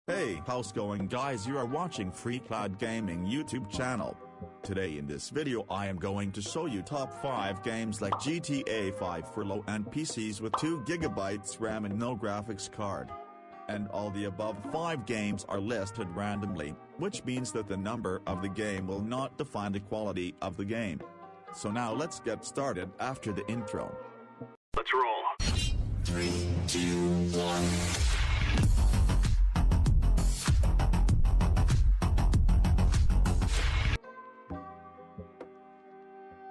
Hey, how's going guys? You are watching Free Cloud Gaming YouTube channel. Today in this video I am going to show you top 5 games like GTA 5 for low-end PCs with 2GB RAM and no graphics card. And all the above 5 games are listed randomly, which means that the number of the game will not define the quality of the game. So now let's get started after the intro. Let's roll. 3, 2, 1.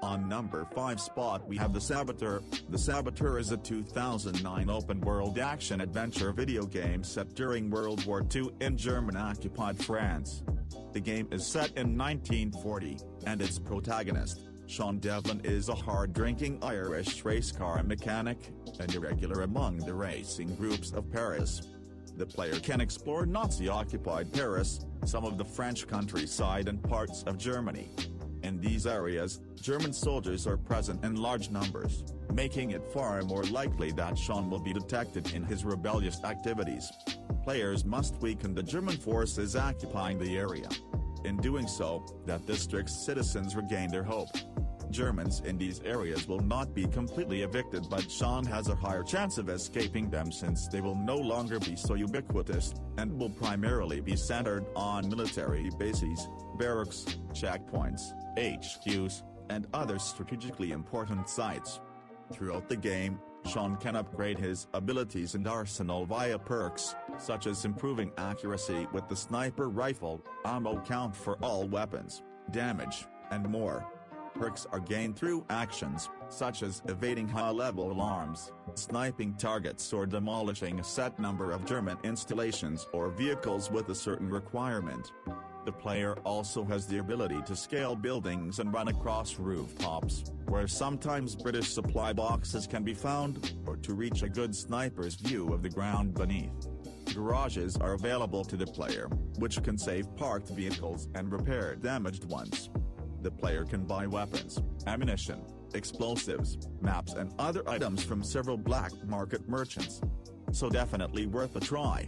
On number 5 spot we have The Saboteur. The Saboteur is a 2009 open-world action-adventure video game set during World War II in German-occupied France. The game is set in 1940, and its protagonist, Sean Devlin, is a hard-drinking Irish race car mechanic, and irregular among the racing groups of Paris. The player can explore Nazi-occupied Paris, some of the French countryside and parts of Germany. In these areas, German soldiers are present in large numbers, making it far more likely that Sean will be detected in his rebellious activities. Players must weaken the German forces occupying the area. In doing so, that district's citizens regain their hope. Germans in these areas will not be completely evicted, but Sean has a higher chance of escaping them since they will no longer be so ubiquitous, and will primarily be centered on military bases, barracks, checkpoints, HQs, and other strategically important sites. Throughout the game, Sean can upgrade his abilities and arsenal via perks, such as improving accuracy with the sniper rifle, ammo count for all weapons, damage, and more. Perks are gained through actions, such as evading high-level alarms, sniping targets, or demolishing a set number of German installations or vehicles with a certain requirement. The player also has the ability to scale buildings and run across rooftops, where sometimes British supply boxes can be found, or to reach a good sniper's view of the ground beneath. Garages are available to the player, which can save parked vehicles and repair damaged ones. The player can buy weapons, ammunition, explosives, maps and other items from several black market merchants. So definitely worth a try.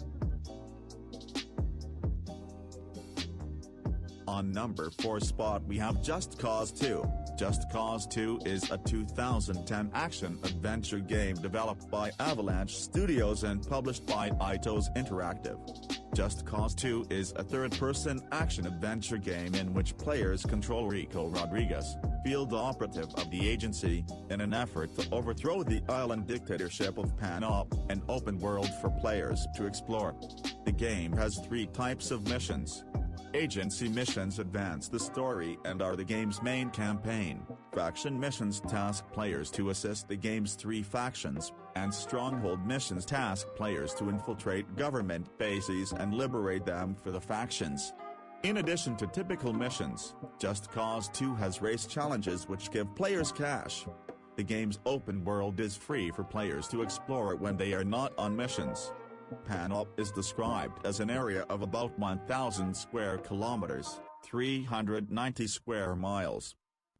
On number 4 spot we have Just Cause 2. Just Cause 2 is a 2010 action-adventure game developed by Avalanche Studios and published by Itos Interactive. Just Cause 2 is a third-person action-adventure game in which players control Rico Rodriguez, field operative of the agency, in an effort to overthrow the island dictatorship of Panop, an open world for players to explore. The game has 3 types of missions. Agency missions advance the story and are the game's main campaign. Faction missions task players to assist the game's 3 factions, and Stronghold missions task players to infiltrate government bases and liberate them for the factions. In addition to typical missions, Just Cause 2 has race challenges which give players cash. The game's open world is free for players to explore when they are not on missions. Panop is described as an area of about 1,000 square kilometers, 390 square miles.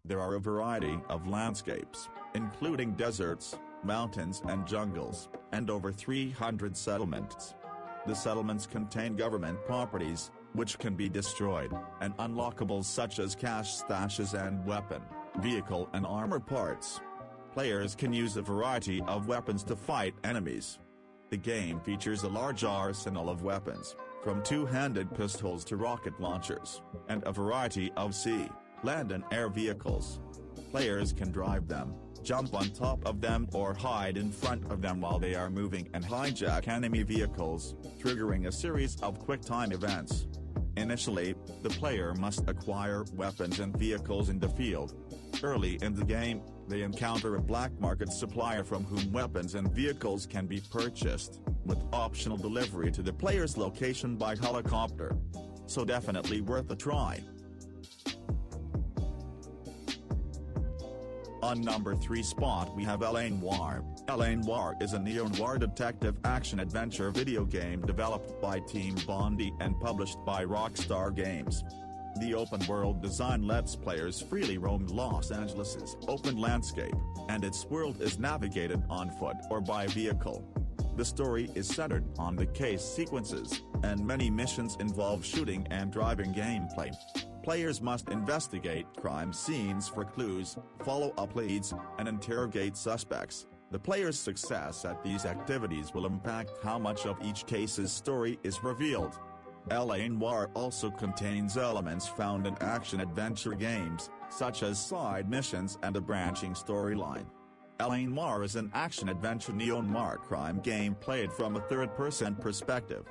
There are a variety of landscapes, including deserts, mountains and jungles, and over 300 settlements. The settlements contain government properties, which can be destroyed, and unlockables such as cash stashes and weapon, vehicle and armor parts. Players can use a variety of weapons to fight enemies. The game features a large arsenal of weapons, from 2-handed pistols to rocket launchers, and a variety of sea, land and air vehicles. Players can drive them, jump on top of them or hide in front of them while they are moving and hijack enemy vehicles, triggering a series of quick-time events. Initially, the player must acquire weapons and vehicles in the field. Early in the game, they encounter a black market supplier from whom weapons and vehicles can be purchased, with optional delivery to the player's location by helicopter. So definitely worth a try. On number 3 spot we have LA Noire. LA Noire is a neo-noir detective action-adventure video game developed by Team Bondi and published by Rockstar Games. The open-world design lets players freely roam Los Angeles' open landscape, and its world is navigated on foot or by vehicle. The story is centered on the case sequences, and many missions involve shooting and driving gameplay. Players must investigate crime scenes for clues, follow up leads, and interrogate suspects. The player's success at these activities will impact how much of each case's story is revealed. LA Noire also contains elements found in action-adventure games, such as side missions and a branching storyline. LA Noire is an action-adventure neo-noir crime game played from a third-person perspective.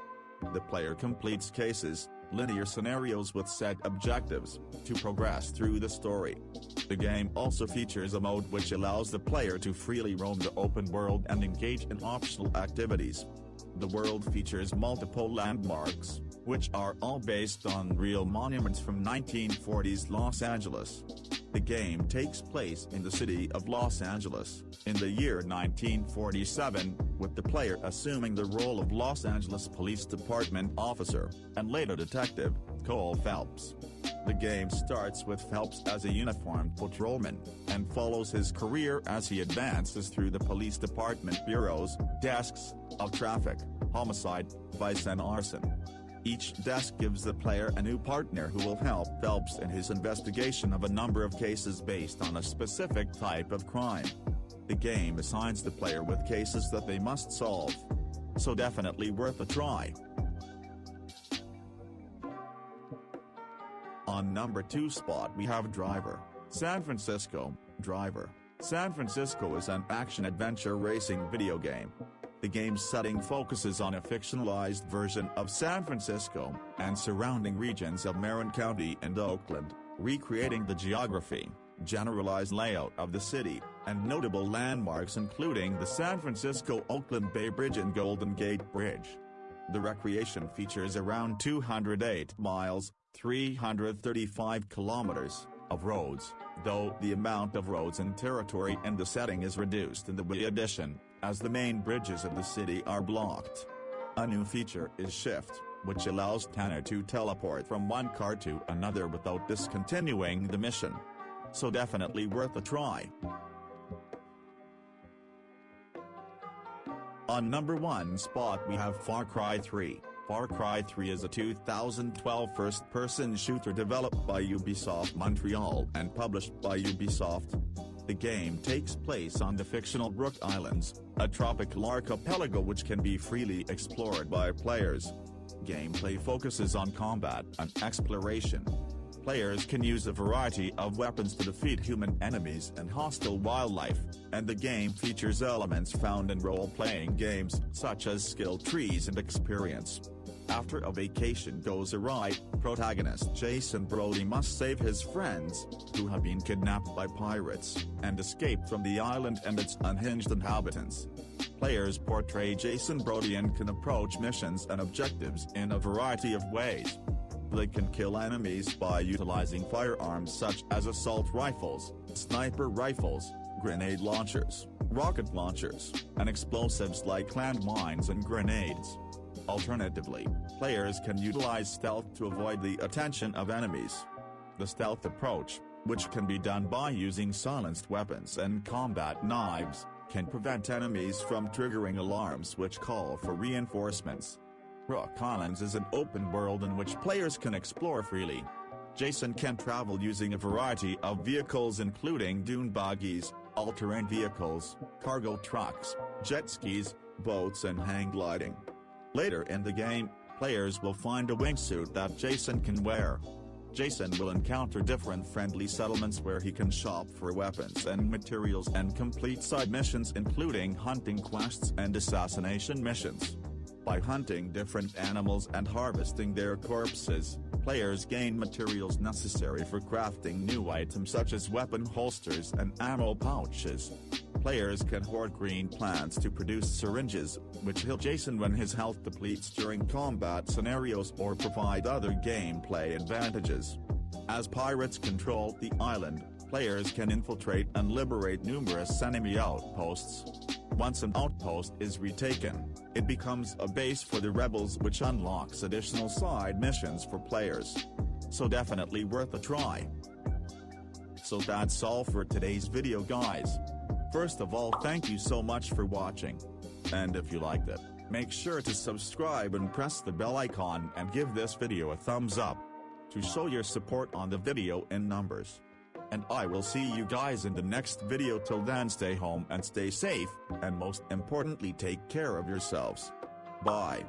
The player completes cases, linear scenarios with set objectives, to progress through the story. The game also features a mode which allows the player to freely roam the open world and engage in optional activities. The world features multiple landmarks, which are all based on real monuments from 1940s Los Angeles. The game takes place in the city of Los Angeles, in the year 1947, with the player assuming the role of Los Angeles Police Department officer, and later detective, Cole Phelps. The game starts with Phelps as a uniformed patrolman, and follows his career as he advances through the police department bureaus, desks, of traffic, homicide, vice and arson. Each desk gives the player a new partner who will help Phelps in his investigation of a number of cases based on a specific type of crime. The game assigns the player with cases that they must solve. So definitely worth a try. On number 2 spot we have Driver, San Francisco. Driver, San Francisco is an action-adventure racing video game. The game's setting focuses on a fictionalized version of San Francisco, and surrounding regions of Marin County and Oakland, recreating the geography, generalized layout of the city, and notable landmarks including the San Francisco-Oakland Bay Bridge and Golden Gate Bridge. The recreation features around 208 miles, 335 kilometers, of roads, though the amount of roads and territory in the setting is reduced in the Wii edition, as the main bridges of the city are blocked. A new feature is Shift, which allows Tanner to teleport from one car to another without discontinuing the mission. So definitely worth a try. On number 1 spot we have Far Cry 3. Far Cry 3 is a 2012 first-person shooter developed by Ubisoft Montreal and published by Ubisoft. The game takes place on the fictional Rook Islands, a tropical archipelago which can be freely explored by players. Gameplay focuses on combat and exploration. Players can use a variety of weapons to defeat human enemies and hostile wildlife, and the game features elements found in role-playing games such as skill trees and experience. After a vacation goes awry, protagonist Jason Brody must save his friends, who have been kidnapped by pirates, and escape from the island and its unhinged inhabitants. Players portray Jason Brody and can approach missions and objectives in a variety of ways. They can kill enemies by utilizing firearms such as assault rifles, sniper rifles, grenade launchers, rocket launchers, and explosives like landmines and grenades. Alternatively, players can utilize stealth to avoid the attention of enemies. The stealth approach, which can be done by using silenced weapons and combat knives, can prevent enemies from triggering alarms which call for reinforcements. Rook Islands is an open world in which players can explore freely. Jason can travel using a variety of vehicles including dune buggies, all-terrain vehicles, cargo trucks, jet skis, boats and hang gliding. Later in the game, players will find a wingsuit that Jason can wear. Jason will encounter different friendly settlements where he can shop for weapons and materials and complete side missions including hunting quests and assassination missions. By hunting different animals and harvesting their corpses, players gain materials necessary for crafting new items such as weapon holsters and ammo pouches. Players can hoard green plants to produce syringes, which heal Jason when his health depletes during combat scenarios or provide other gameplay advantages. As pirates control the island, players can infiltrate and liberate numerous enemy outposts. Once an outpost is retaken, it becomes a base for the rebels which unlocks additional side missions for players. So definitely worth a try. So that's all for today's video guys. First of all, thank you so much for watching. And if you liked it, make sure to subscribe and press the bell icon and give this video a thumbs up to show your support on the video in numbers. And I will see you guys in the next video. Till then, stay home and stay safe, and most importantly, take care of yourselves. Bye.